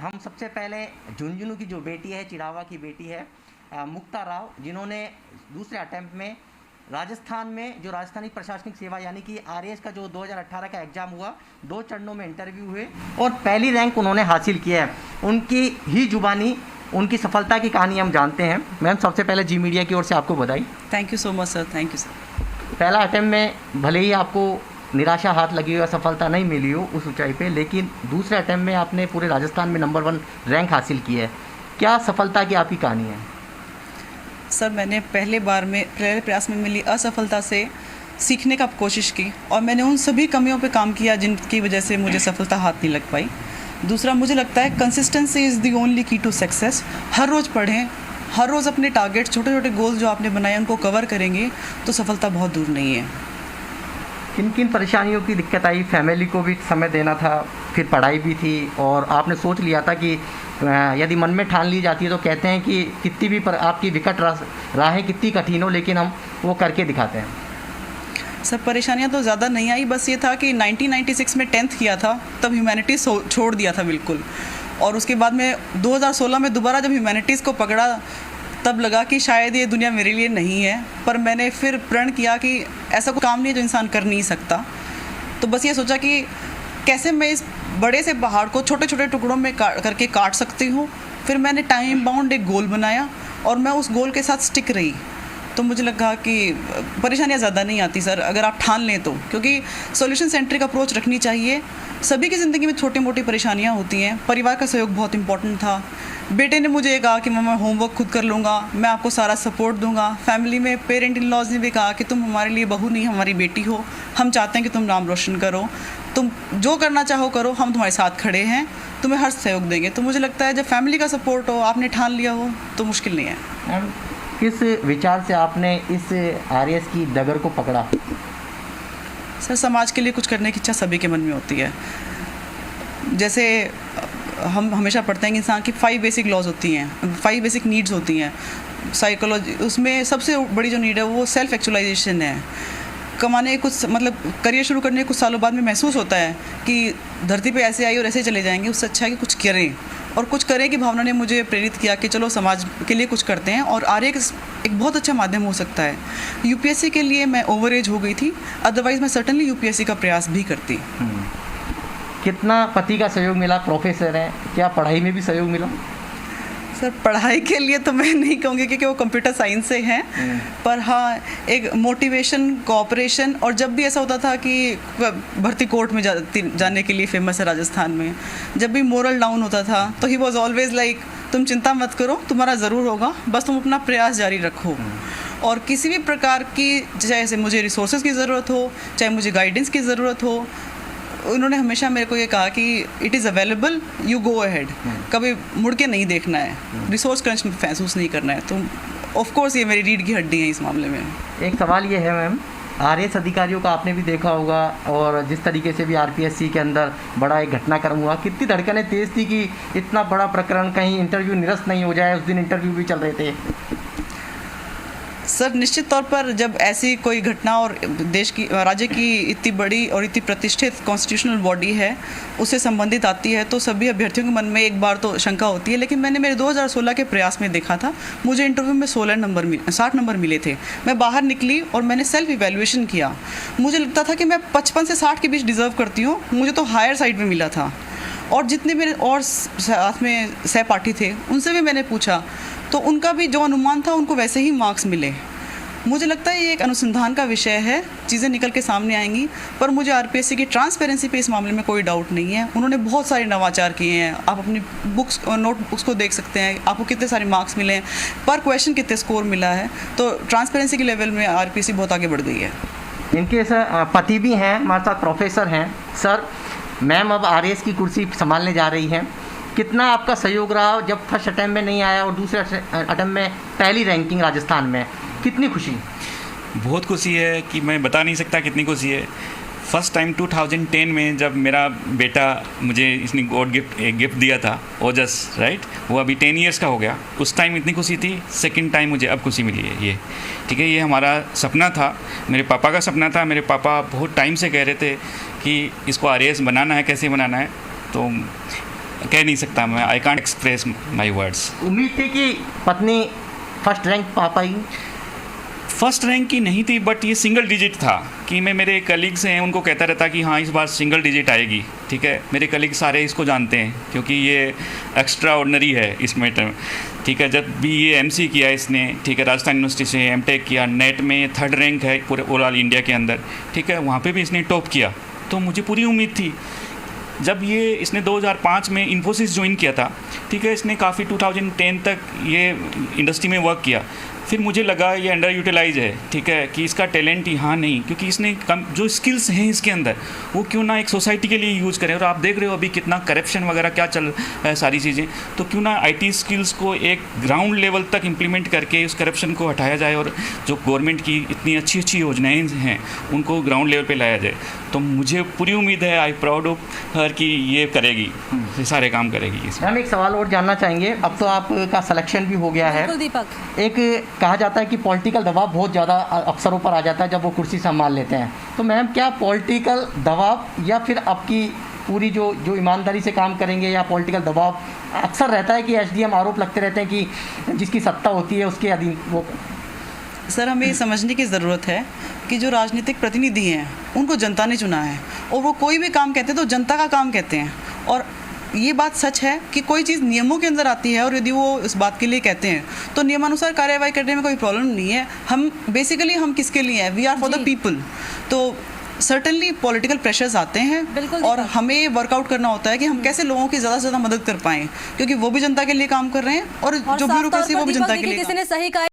हम सबसे पहले झुंझुनू की जो बेटी है, चिड़ावा की बेटी है मुक्ता राव, जिन्होंने दूसरे अटेम्प्ट में राजस्थान में जो राजस्थानी प्रशासनिक सेवा यानी कि आरएएस का जो 2018 का एग्ज़ाम हुआ, 2 चरणों में इंटरव्यू हुए और पहली रैंक उन्होंने हासिल किया है। उनकी ही जुबानी उनकी सफलता की कहानी हम जानते हैं। मैम, सबसे पहले जी मीडिया की ओर से आपको बधाई। Thank you so much sir, thank you sir. पहला अटेम्प्ट में भले ही आपको निराशा हाथ लगी हो या सफलता नहीं मिली हो उस ऊंचाई पे, लेकिन दूसरे अटेम्प्ट में आपने पूरे राजस्थान में नंबर 1 रैंक हासिल की है। क्या सफलता की आपकी कहानी है? सर, मैंने पहले प्रयास में मिली असफलता से सीखने का कोशिश की और मैंने उन सभी कमियों पे काम किया जिनकी वजह से मुझे सफलता हाथ नहीं लग पाई। दूसरा, मुझे लगता है कंसिस्टेंसी इज़ दी ओनली की टू सक्सेस। हर रोज़ पढ़ें, हर रोज़ अपने टारगेट, छोटे छोटे गोल जो आपने बनाए उनको कवर करेंगे तो सफलता बहुत दूर नहीं है। किन किन परेशानियों की दिक्कत आई? फैमिली को भी समय देना था, फिर पढ़ाई भी थी और आपने सोच लिया था कि यदि मन में ठान ली जाती है तो कहते हैं कि कितनी भी आपकी विकट राहें कितनी कठिन हो, लेकिन हम वो करके दिखाते हैं। सर, परेशानियां तो ज़्यादा नहीं आई, बस ये था कि 1996 में 10th किया था, तब ह्यूमैनिटीज़ छोड़ दिया था बिल्कुल। और उसके बाद में 2016 में दोबारा जब ह्यूमैनिटीज़ को पकड़ा तब लगा कि शायद ये दुनिया मेरे लिए नहीं है, पर मैंने फिर प्रण किया कि ऐसा कोई काम नहीं है जो इंसान कर नहीं सकता। तो बस ये सोचा कि कैसे मैं इस बड़े से पहाड़ को छोटे छोटे टुकड़ों में करके काट सकती हूँ। फिर मैंने टाइम बाउंड एक गोल बनाया और मैं उस गोल के साथ स्टिक रही। तो मुझे लगा कि परेशानियाँ ज़्यादा नहीं आती सर, अगर आप ठान लें तो, क्योंकि सॉल्यूशन सेंट्रिक अप्रोच रखनी चाहिए। सभी की ज़िंदगी में छोटी मोटी परेशानियाँ होती हैं। परिवार का सहयोग बहुत इंपॉर्टेंट था। बेटे ने मुझे ये कहा कि मैं होमवर्क खुद कर लूँगा, मैं आपको सारा सपोर्ट दूंगा। फैमिली में पेरेंट इन लॉज ने भी कहा कि तुम हमारे लिए बहू नहीं, हमारी बेटी हो, हम चाहते हैं कि तुम नाम रोशन करो, तुम जो करना चाहो करो, हम तुम्हारे साथ खड़े हैं, तुम्हें हर सहयोग देंगे। तो मुझे लगता है जब फैमिली का सपोर्ट हो, आपने ठान लिया हो, तो मुश्किल नहीं है। किस विचार से आपने इस आरएएस की डगर को पकड़ा? सर, समाज के लिए कुछ करने की इच्छा सभी के मन में होती है। जैसे हम हमेशा पढ़ते हैं कि इंसान की 5 बेसिक लॉज होती हैं, 5 बेसिक नीड्स होती हैं साइकोलॉजी। उसमें सबसे बड़ी जो नीड है वो सेल्फ एक्चुअलाइजेशन है। कमाने कुछ मतलब करियर शुरू करने कुछ सालों बाद में महसूस होता है कि धरती पे ऐसे आई और ऐसे चले जाएंगे, उससे अच्छा है कि कुछ करें और कुछ करें की भावना ने मुझे प्रेरित किया कि चलो समाज के लिए कुछ करते हैं। और आरएएस एक बहुत अच्छा माध्यम हो सकता है। यूपीएससी के लिए मैं ओवर एज हो गई थी, अदरवाइज़ मैं सर्टनली यूपीएससी का प्रयास भी करती। कितना पति का सहयोग मिला? प्रोफेसर हैं, क्या पढ़ाई में भी सहयोग मिला? सर, पढ़ाई के लिए तो मैं नहीं कहूँगी क्योंकि वो कंप्यूटर साइंस से हैं, पर हाँ, एक मोटिवेशन, कोऑपरेशन। और जब भी ऐसा होता था कि भर्ती कोर्ट में जाने के लिए फेमस है राजस्थान में, जब भी मोरल डाउन होता था तो ही वॉज ऑलवेज लाइक, तुम चिंता मत करो, तुम्हारा ज़रूर होगा, बस तुम अपना प्रयास जारी रखो। और किसी भी प्रकार की, चाहे मुझे रिसोर्सेज की ज़रूरत हो, चाहे मुझे गाइडेंस की ज़रूरत हो, उन्होंने हमेशा मेरे को ये कहा कि it is available, you go ahead, कभी मुड़ के नहीं देखना है, रिसोर्स क्रंच महसूस नहीं करना है। तो ऑफ कोर्स ये मेरी रीढ़ की हड्डी है इस मामले में। एक सवाल ये है मैम, आरएएस अधिकारियों का आपने भी देखा होगा और जिस तरीके से भी आरपीएससी के अंदर बड़ा एक घटनाक्रम हुआ, कितनी धड़कनें तेज़ थी कि इतना बड़ा प्रकरण कहीं इंटरव्यू निरस्त नहीं हो जाए। उस दिन इंटरव्यू भी चल रहे थे। सर, निश्चित तौर पर जब ऐसी कोई घटना और देश की, राज्य की इतनी बड़ी और इतनी प्रतिष्ठित कॉन्स्टिट्यूशनल बॉडी है उससे संबंधित आती है तो सभी अभ्यर्थियों के मन में एक बार तो शंका होती है। लेकिन मैंने मेरे 2016 के प्रयास में देखा था, मुझे इंटरव्यू में 60 नंबर मिले थे। मैं बाहर निकली और मैंने सेल्फ इवैल्यूएशन किया। मुझे लगता था कि मैं 55 से 60 के बीच डिज़र्व करती हूँ, मुझे तो हायर साइड में मिला था। और जितने मेरे और साथ में सहपाठी थे उनसे भी मैंने पूछा तो उनका भी जो अनुमान था उनको वैसे ही मार्क्स मिले। मुझे लगता है ये एक अनुसंधान का विषय है, चीज़ें निकल के सामने आएंगी। पर मुझे आरपीएससी की ट्रांसपेरेंसी पे इस मामले में कोई डाउट नहीं है। उन्होंने बहुत सारे नवाचार किए हैं। आप अपनी बुक्स, नोटबुक्स को देख सकते हैं, आपको कितने सारे मार्क्स मिले हैं, पर क्वेश्चन कितने स्कोर मिला है। तो ट्रांसपेरेंसी के लेवल में आरपीएससी बहुत आगे बढ़ गई है। इनके पति भी हैं, हमारे साथ प्रोफेसर हैं। सर, मैम अब आरएएस की कुर्सी संभालने जा रही हैं, कितना आपका सहयोग रहा जब फर्स्ट अटैम्प्ट में नहीं आया और दूसरे अटैम्प्ट में पहली रैंकिंग राजस्थान में? कितनी खुशी? बहुत खुशी है कि मैं बता नहीं सकता कितनी खुशी है। फर्स्ट टाइम 2010 में जब मेरा बेटा, मुझे इसने गॉड गिफ्ट दिया था, ओजस, राइट, वो अभी 10 ईयर्स का हो गया, उस टाइम इतनी खुशी थी। सेकंड टाइम मुझे अब खुशी मिली है। ये ठीक है, ये हमारा सपना था, मेरे पापा का सपना था। मेरे पापा बहुत टाइम से कह रहे थे कि इसको आरएएस बनाना है, कैसे बनाना है। तो कह नहीं सकता मैं, I can't express my words. उम्मीद थी कि पत्नी फर्स्ट रैंक पा पाएगी? फर्स्ट रैंक की नहीं थी, बट ये सिंगल डिजिट था कि मैं मेरे कलीग्स हैं उनको कहता रहता कि हाँ इस बार सिंगल डिजिट आएगी, ठीक है। मेरे कलीग सारे इसको जानते हैं क्योंकि ये एक्स्ट्रा ऑर्डनरी है इस मैटर में, ठीक है। जब भी ये एमसी किया इसने, ठीक है, राजस्थान यूनिवर्सिटी से एमटेक किया, नेट में 3rd रैंक है पूरे ओवरऑल इंडिया के अंदर, ठीक है, वहाँ पे भी इसने टॉप किया। तो मुझे पूरी उम्मीद थी। जब ये इसने 2005 में इन्फोसिस ज्वाइन किया था, ठीक है, इसने काफ़ी 2010 तक ये इंडस्ट्री में वर्क किया। फिर मुझे लगा ये अंडर यूटिलाइज है, ठीक है, कि इसका टैलेंट यहाँ नहीं, क्योंकि इसने जो स्किल्स हैं इसके अंदर वो क्यों ना एक सोसाइटी के लिए यूज़ करें। और आप देख रहे हो अभी कितना करप्शन वगैरह क्या चल रहा है सारी चीज़ें, तो क्यों ना आईटी स्किल्स को एक ग्राउंड लेवल तक इम्प्लीमेंट करके उस करप्शन को हटाया जाए और जो गवर्नमेंट की इतनी अच्छी अच्छी योजनाएँ हैं उनको ग्राउंड लेवल पर लाया जाए। तो मुझे पूरी उम्मीद है, आई प्राउड ऑफ हर कि ये करेगी, ये सारे काम करेगी। हम एक सवाल और जानना चाहेंगे, अब तो आपका सिलेक्शन भी हो गया है। बिल्कुल दीपक। एक कहा जाता है कि पॉलिटिकल दबाव बहुत ज़्यादा अफसरों पर आ जाता है जब वो कुर्सी संभाल लेते हैं, तो मैम क्या पॉलिटिकल दबाव या फिर आपकी पूरी जो ईमानदारी से काम करेंगे, या पॉलिटिकल दबाव अक्सर रहता है कि एसडीएम आरोप लगते रहते हैं कि जिसकी सत्ता होती है उसके अधीन वो? सर, हमें ये समझने की ज़रूरत है कि जो राजनीतिक प्रतिनिधि हैं उनको जनता ने चुना है, और वो कोई भी काम कहते हैं तो जनता का काम कहते हैं। और ये बात सच है कि कोई चीज़ नियमों के अंदर आती है और यदि वो इस बात के लिए कहते हैं तो नियमानुसार कार्यवाही करने में कोई प्रॉब्लम नहीं है। हम बेसिकली हम किसके लिए हैं? We are for the people. तो सर्टनली पॉलिटिकल प्रेशर्स आते हैं और हमें वर्कआउट करना होता है कि हम कैसे लोगों की ज़्यादा से ज़्यादा मदद कर पाएँ, क्योंकि वो भी जनता के लिए काम कर रहे हैं और जो ब्यूरोक्रेसी वो भी जनता के लिए। किसी ने सही कहा।